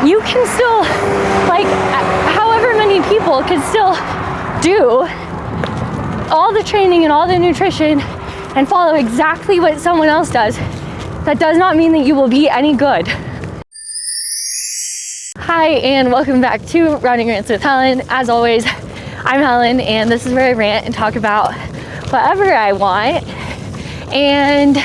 you can still, like, however many people can still do all the training and all the nutrition and follow exactly what someone else does. That does not mean that you will be any good. Hi, and welcome back to Running Rants with Helen. As always, I'm Helen, and this is where I rant and talk about whatever I want. And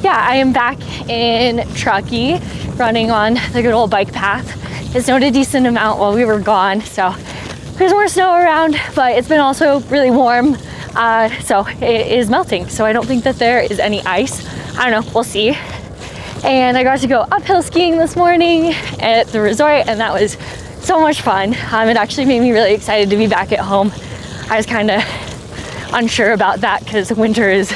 yeah, I am back in Truckee, running on the good old bike path. It snowed a decent amount while we were gone, so there's more snow around, but it's been also really warm, so it is melting. So I don't think that there is any ice. I don't know, we'll see. And I got to go uphill skiing this morning at the resort, and that was so much fun. It actually made me really excited to be back at home. I was kind of unsure about that because winter is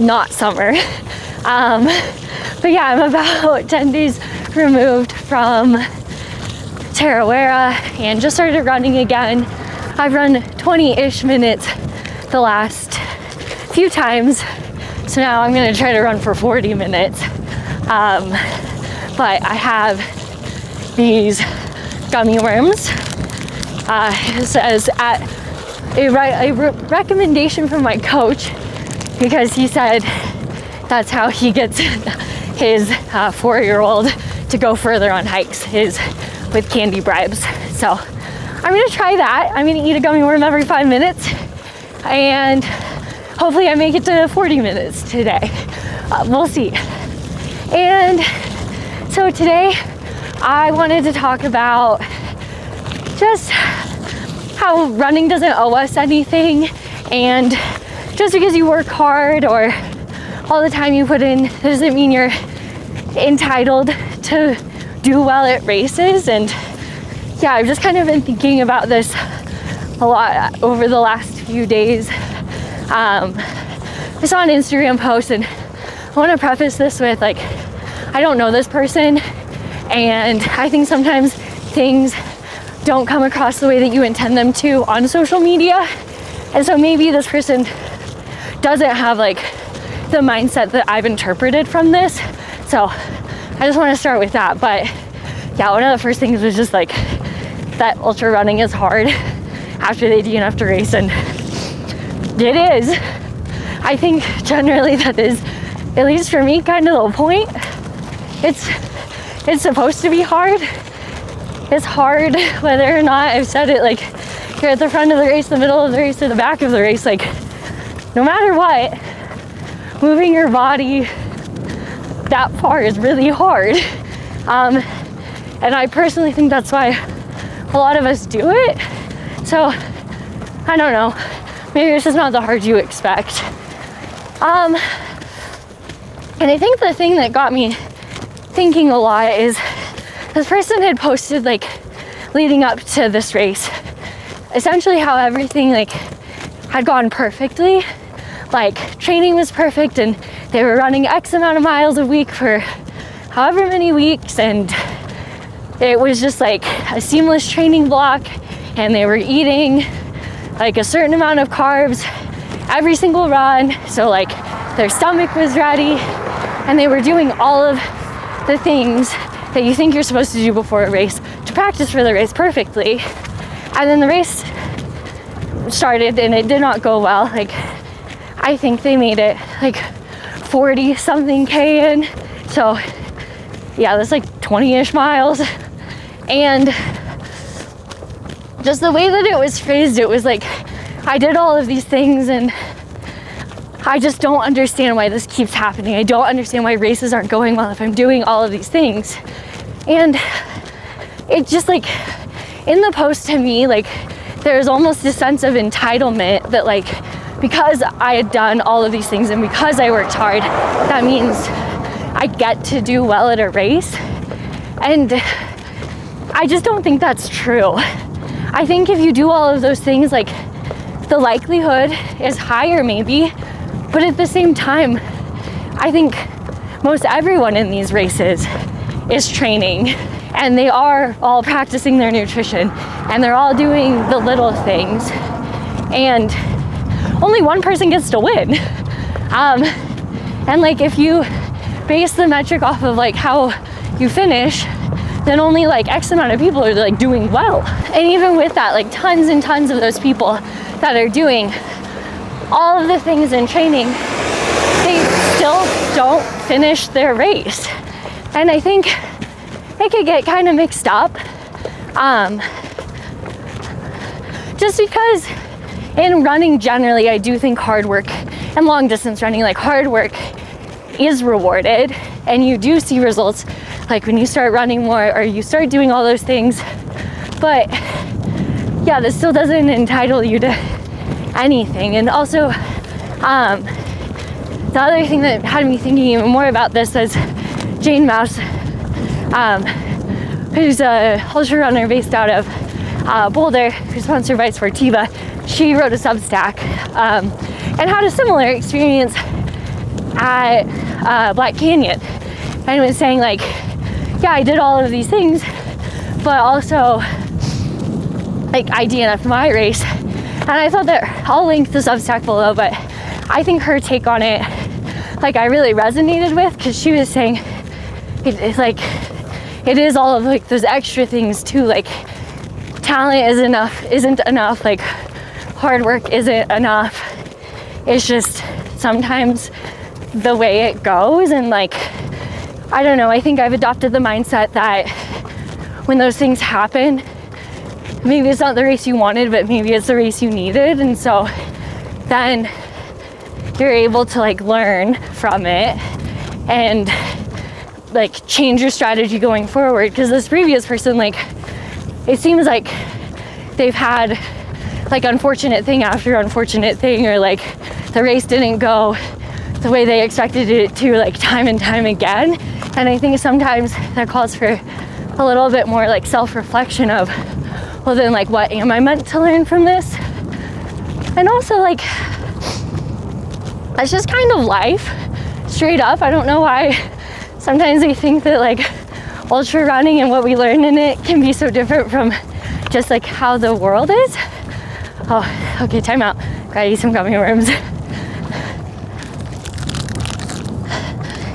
not summer. But yeah, I'm about 10 days removed from Tarawera and just started running again. I've run 20-ish minutes the last few times, so now I'm gonna try to run for 40 minutes. But I have these gummy worms. It says at a recommendation from my coach, because he said that's how he gets his 4-year-old to go further on hikes, is with candy bribes. So I'm gonna try that. I'm gonna eat a gummy worm every 5 minutes, and hopefully I make it to 40 minutes today. We'll see. And so today I wanted to talk about just how running doesn't owe us anything, and just because you work hard or all the time you put in doesn't mean you're entitled to do well at races. And yeah, I've just kind of been thinking about this a lot over the last few days. I saw an Instagram post, and I want to preface this with, like, I don't know this person, and I think sometimes things don't come across the way that you intend them to on social media. And so maybe this person doesn't have like the mindset that I've interpreted from this. So I just want to start with that. But yeah, one of the first things was just like that ultra running is hard after they DNF to race, and it is. I think generally that is, at least for me, kind of the point. It's supposed to be hard. It's hard whether or not, I've said it, like, you're at the front of the race, the middle of the race, or the back of the race. Like, no matter what, moving your body that far is really hard. And I personally think that's why a lot of us do it. So, I don't know. Maybe it's just not the hard you expect. And I think the thing that got me thinking a lot is this person had posted, like, leading up to this race, essentially how everything, like, had gone perfectly. Like, training was perfect, and they were running X amount of miles a week for however many weeks, and it was just like a seamless training block, and they were eating like a certain amount of carbs every single run, so like their stomach was ready, and they were doing all of the things that you think you're supposed to do before a race to practice for the race perfectly. And then the race started and it did not go well. Like, I think they made it like 40 something K in. So yeah, that's like 20-ish miles. And just the way that it was phrased, it was like, I did all of these things and I just don't understand why this keeps happening. I don't understand why races aren't going well if I'm doing all of these things. And it just, like, in the post, to me, like, there's almost a sense of entitlement that, like, because I had done all of these things and because I worked hard, that means I get to do well at a race. And I just don't think that's true. I think if you do all of those things, like, the likelihood is higher maybe, but at the same time, I think most everyone in these races is training, and they are all practicing their nutrition, and they're all doing the little things, and only one person gets to win. And like, if you base the metric off of like how you finish, then only like X amount of people are like doing well. And even with that, like tons and tons of those people that are doing all of the things in training, they still don't finish their race. And I think it could get kind of mixed up. Just because in running generally, I do think hard work and long distance running, like hard work is rewarded, and you do see results like when you start running more or you start doing all those things. But yeah, this still doesn't entitle you to anything. And also the other thing that had me thinking even more about this was Jane Mouse, who's a ultra runner based out of Boulder, who's sponsored by Sportiva. She wrote a Substack and had a similar experience at Black Canyon, and was saying like, yeah, I did all of these things, but also like I DNF'd my race. And I thought that, I'll link the Substack below, but I think her take on it, like I really resonated with, because she was saying it's like it is all of like those extra things too, like talent isn't enough, like hard work isn't enough. It's just sometimes the way it goes. And like, I don't know, I think I've adopted the mindset that when those things happen, maybe it's not the race you wanted, but maybe it's the race you needed. And so then you're able to like learn from it and like change your strategy going forward. Because this previous person, like, it seems like they've had like unfortunate thing after unfortunate thing, or like the race didn't go the way they expected it to, like time and time again. And I think sometimes that calls for a little bit more like self-reflection of, well then like what am I meant to learn from this? And also like, that's just kind of life, straight up. I don't know why sometimes I think that like ultra running and what we learn in it can be so different from just like how the world is. Oh, okay, time out. Gotta eat some gummy worms.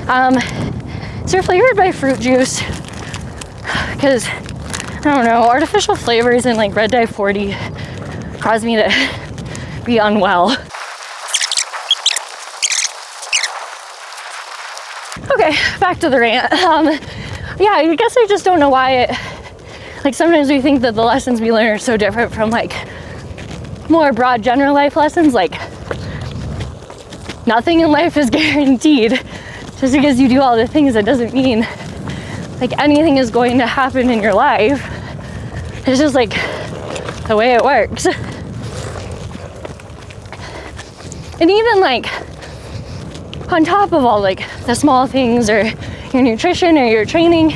So they're flavored by fruit juice, because I don't know, artificial flavors in like Red Dye 40 cause me to be unwell. Okay, back to the rant. Yeah, I guess I just don't know why it, like sometimes we think that the lessons we learn are so different from like more broad general life lessons. Like nothing in life is guaranteed. Just because you do all the things, that doesn't mean like anything is going to happen in your life. It's just like the way it works. And even like on top of all like the small things or your nutrition or your training,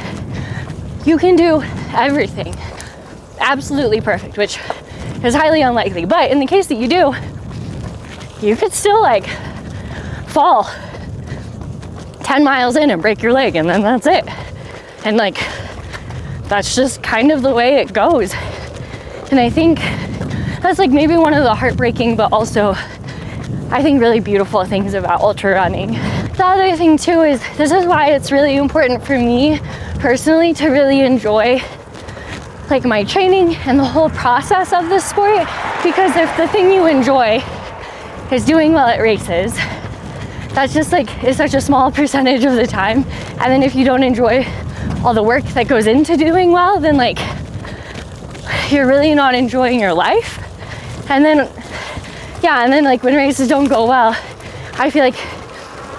you can do everything absolutely perfect, which is highly unlikely. But in the case that you do, you could still like fall 10 miles in and break your leg, and then that's it. And like, that's just kind of the way it goes. And I think that's like maybe one of the heartbreaking, but also I think really beautiful things about ultra running. The other thing too is, this is why it's really important for me personally to really enjoy like my training and the whole process of this sport. Because if the thing you enjoy is doing well at races, that's just like, is such a small percentage of the time. And then if you don't enjoy all the work that goes into doing well, then like you're really not enjoying your life. And then yeah, and then like when races don't go well, I feel like,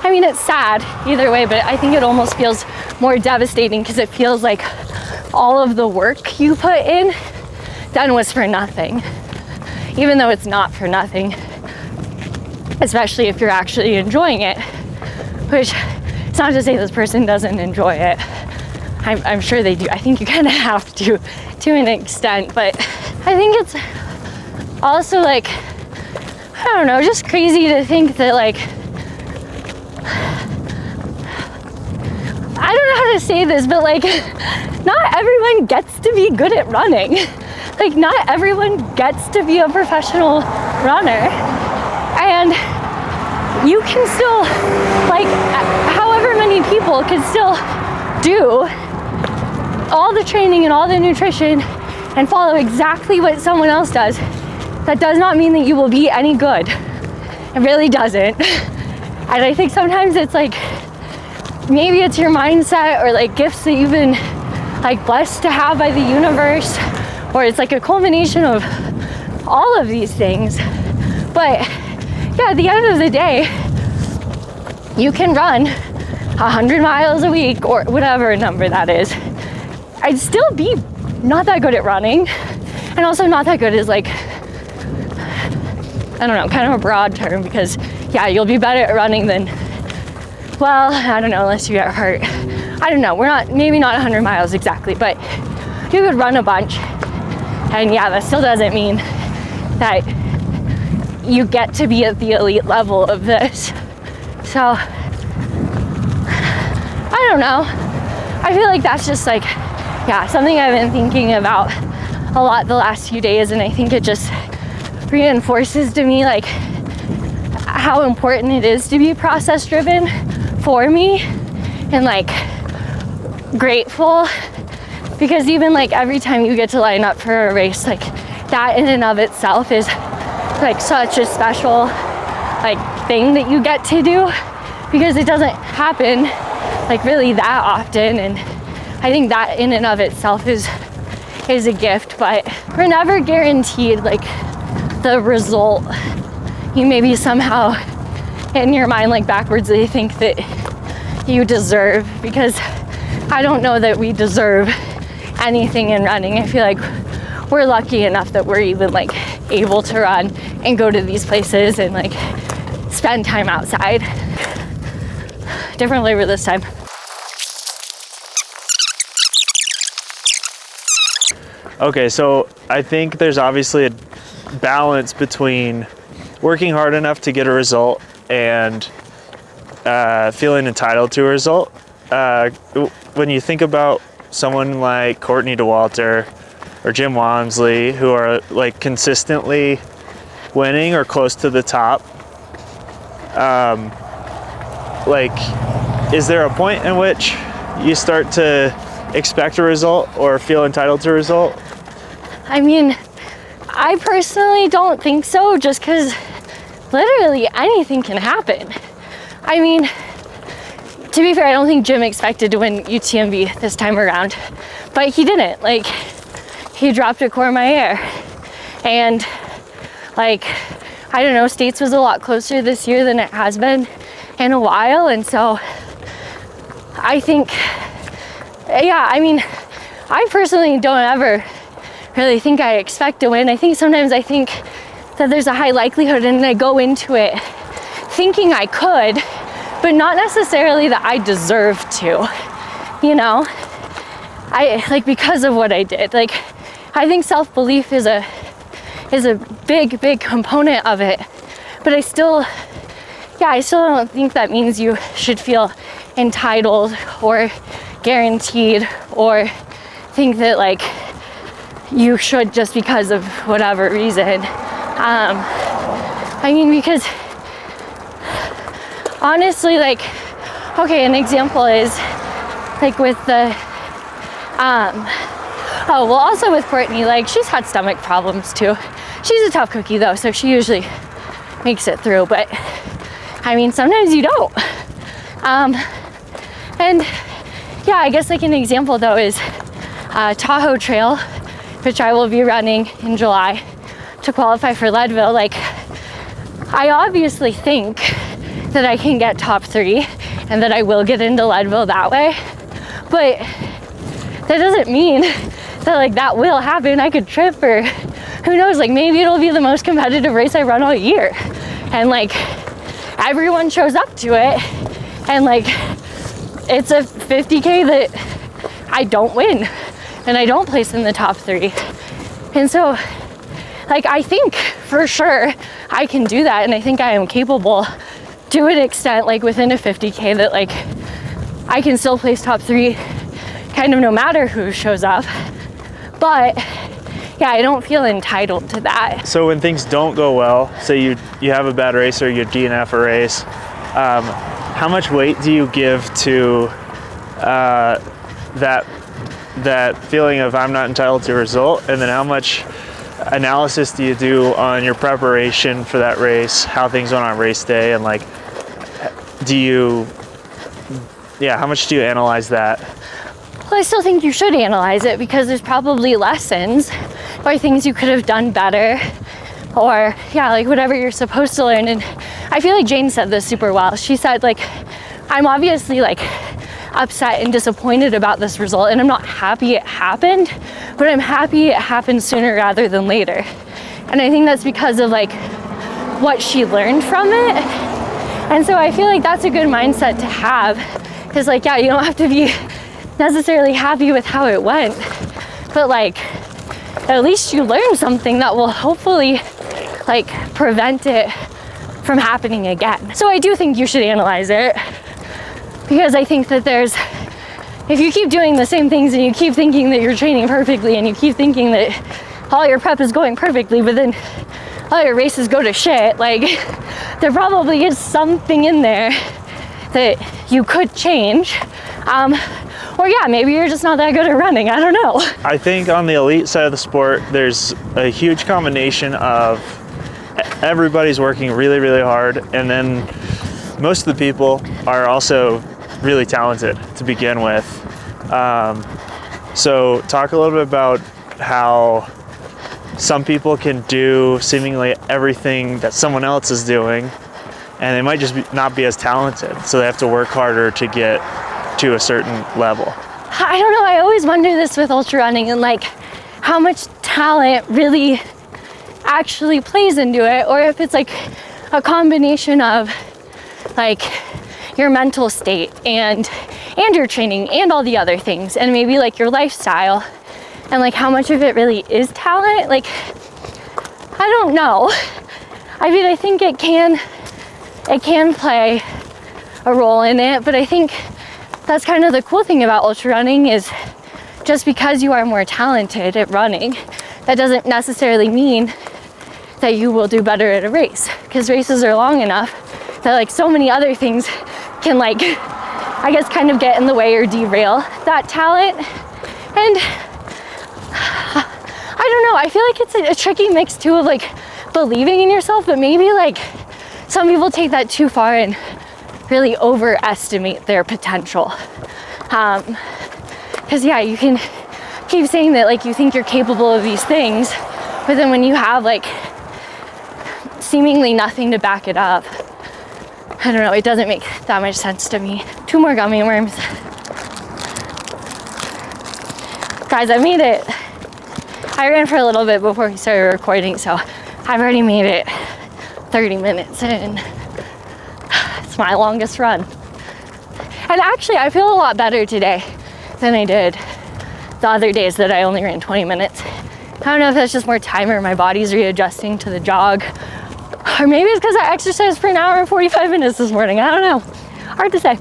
I mean, it's sad either way, but I think it almost feels more devastating, because it feels like all of the work you put in then was for nothing, even though it's not for nothing, especially if you're actually enjoying it, which it's not to say this person doesn't enjoy it. I'm sure they do. I think you kind of have to an extent, but I think it's also like, I don't know, just crazy to think that like, I don't know how to say this, but like, not everyone gets to be good at running. Like, not everyone gets to be a professional runner. And you can still, like, however many people can still do all the training and all the nutrition and follow exactly what someone else does, that does not mean that you will be any good. It really doesn't. And I think sometimes it's like, maybe it's your mindset or like gifts that you've been like blessed to have by the universe, or it's like a culmination of all of these things. But yeah, at the end of the day, you can run 100 miles a week or whatever number that is. I'd still be not that good at running, and also not that good is like, I don't know, kind of a broad term, because yeah, you'll be better at running than, well, I don't know, unless you get hurt. I don't know, maybe not 100 miles exactly, but you could run a bunch. And yeah, that still doesn't mean that you get to be at the elite level of this. So, I don't know. I feel like that's just like, yeah, something I've been thinking about a lot the last few days, and I think it just reinforces to me like how important it is to be process driven for me, and like grateful, because even like every time you get to line up for a race, like that in and of itself is like such a special like thing that you get to do, because it doesn't happen like really that often. And I think that in and of itself is a gift, but we're never guaranteed like the result. You maybe somehow in your mind like backwardsly think that you deserve, because I don't know that we deserve anything in running. I feel like we're lucky enough that we're even like able to run and go to these places and like spend time outside. Different flavor this time. Okay, so I think there's obviously a balance between working hard enough to get a result and feeling entitled to a result. When you think about someone like Courtney DeWalter or Jim Walmsley, who are like consistently winning or close to the top, like, is there a point in which you start to expect a result or feel entitled to a result? I mean, I personally don't think so, just because literally anything can happen. I mean, to be fair, I don't think Jim expected to win UTMB this time around, but he didn't. Like, he dropped a Corps Mayer, and like, I don't know, States was a lot closer this year than it has been in a while. And so I think, yeah, I mean, I personally don't ever really think I expect to win. I think sometimes I think that there's a high likelihood, and I go into it thinking I could, but not necessarily that I deserve to, you know? I like, because of what I did. Like, I think self-belief is a big component of it, but I still don't think that means you should feel entitled or guaranteed or think that like you should just because of whatever reason. I mean, because honestly, like, okay, an example is like with the oh, well, also with Courtney, like, she's had stomach problems too. She's a tough cookie though, so she usually makes it through, but I mean, sometimes you don't. And yeah, I guess like an example though is Tahoe Trail, which I will be running in July to qualify for Leadville. Like, I obviously think that I can get top 3 and that I will get into Leadville that way, but that doesn't mean that like that will happen. I could trip, or who knows, like maybe it'll be the most competitive race I run all year, and like everyone shows up to it, and like it's a 50K that I don't win and I don't place in the top 3. And so like, I think for sure I can do that, and I think I am capable to an extent, like within a 50K, that like I can still place top 3 kind of no matter who shows up. But yeah, I don't feel entitled to that. So when things don't go well, say you have a bad race or you DNF a race, how much weight do you give to that that feeling of I'm not entitled to a result, and then how much analysis do you do on your preparation for that race, how things went on race day, and like, how much do you analyze that? Well, I still think you should analyze it because there's probably lessons or things you could have done better, or like whatever you're supposed to learn. And I feel like Jane said this super well. She said, like, I'm obviously like upset and disappointed about this result, and I'm not happy it happened, but I'm happy it happened sooner rather than later. And I think that's because of like what she learned from it. And so I feel like that's a good mindset to have, because like, you don't have to be necessarily happy with how it went, but like at least you learned something that will hopefully like prevent it from happening again. So I do think you should analyze it, because I think that if you keep doing the same things and you keep thinking that you're training perfectly and you keep thinking that all your prep is going perfectly, but then all your races go to shit, like there probably is something in there that you could change. Or maybe you're just not that good at running. I don't know. I think on the elite side of the sport, there's a huge combination of everybody's working really, really hard, and then most of the people are also really talented to begin with. So talk a little bit about how some people can do seemingly everything that someone else is doing, and they might just not be as talented, so they have to work harder to get to a certain level. I don't know, I always wonder this with ultra running, and like how much talent really actually plays into it, or if it's like a combination of like your mental state and your training and all the other things, and maybe like your lifestyle, and like how much of it really is talent. Like, I don't know. I mean, I think it can play a role in it, but I think that's kind of the cool thing about ultra running is just because you are more talented at running, that doesn't necessarily mean that you will do better at a race, because races are long enough that like so many other things can like, I guess, kind of get in the way or derail that talent. And I don't know, I feel like it's a tricky mix too of like believing in yourself, but maybe like some people take that too far and really overestimate their potential. Because you can keep saying that like you think you're capable of these things, but then when you have like seemingly nothing to back it up, I don't know, it doesn't make that much sense to me. 2 more gummy worms. Guys, I made it. I ran for a little bit before we started recording, so I've already made it 30 minutes in. It's my longest run. And actually, I feel a lot better today than I did the other days that I only ran 20 minutes. I don't know if that's just more time or my body's readjusting to the jog, or maybe it's because I exercised for an hour and 45 minutes this morning. I don't know. Hard to say.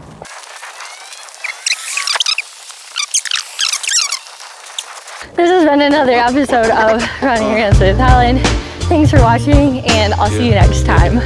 This has been another episode of Running Rants with Helen. Thanks for watching, and I'll see you next time.